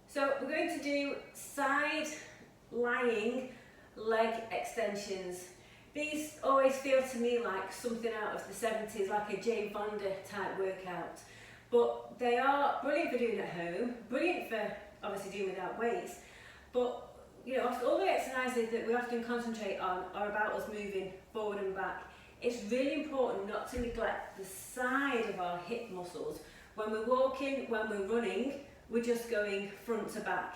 So we're going to do side lying leg extensions. These always feel to me like something out of the 70s, like a Jane Fonda type workout. But they are brilliant for doing at home, brilliant for obviously doing without weights. But you know, all the exercises that we often concentrate on are about us moving forward and back. It's really important not to neglect the side of our hip muscles. When we're walking, when we're running, we're just going front to back.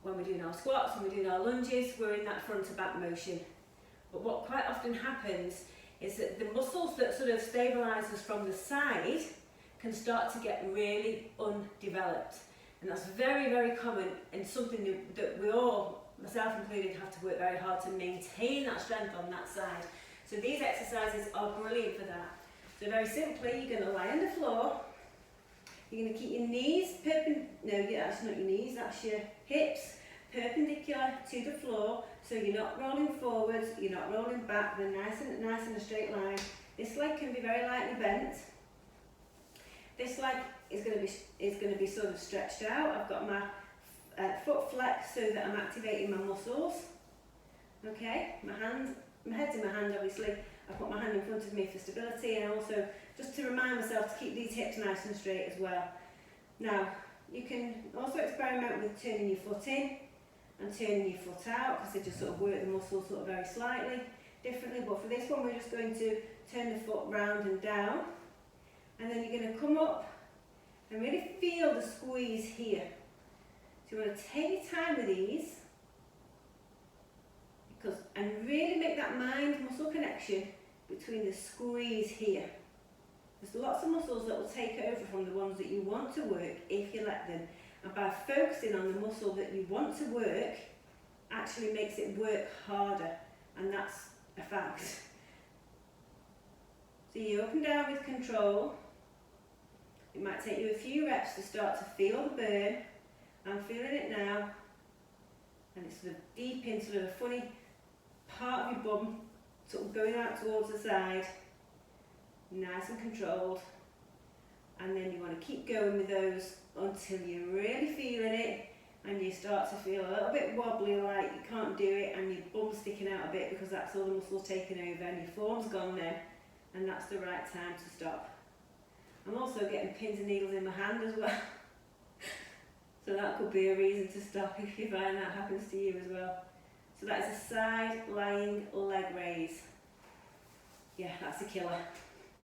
When we're doing our squats, when we're doing our lunges, we're in that front to back motion. But what quite often happens is that the muscles that sort of stabilise us from the side can start to get really undeveloped. And that's very, very common and something that we all, myself included, have to work very hard to maintain that strength on that side. So these exercises are brilliant for that. So very simply, you're going to lie on the floor. You're going to keep your knees that's not your knees, that's your hips perpendicular to the floor. So you're not rolling forwards, you're not rolling back, they're nice in a straight line. This leg can be very lightly bent. This leg is going to be sort of stretched out. I've got my foot flexed so that I'm activating my muscles. Okay, my head's in my hand obviously. I put my hand in front of me for stability, and also just to remind myself to keep these hips nice and straight as well. Now, you can also experiment with turning your foot in and turning your foot out, because they just sort of work the muscles sort of very slightly differently. But for this one, we're just going to turn the foot round and down, and then you're going to come up and really feel the squeeze here. So you want to take your time with these, and really make that mind-muscle connection between the squeeze here. There's lots of muscles that will take over from the ones that you want to work if you let them. And by focusing on the muscle that you want to work, actually makes it work harder. And that's a fact. So you up and down with control. It might take you a few reps to start to feel the burn. I'm feeling it now. And it's sort of deep in sort of a funny part of your bum, sort of going out towards the side, nice and controlled. And then you want to keep going with those until you're really feeling it, and you start to feel a little bit wobbly, like you can't do it, and your bum's sticking out a bit because that's all the muscles taking over, and your form's gone then, and that's the right time to stop. I'm also getting pins and needles in my hand as well. So that could be a reason to stop if you find that happens to you as well. So that is a side lying leg raise. Yeah, that's a killer.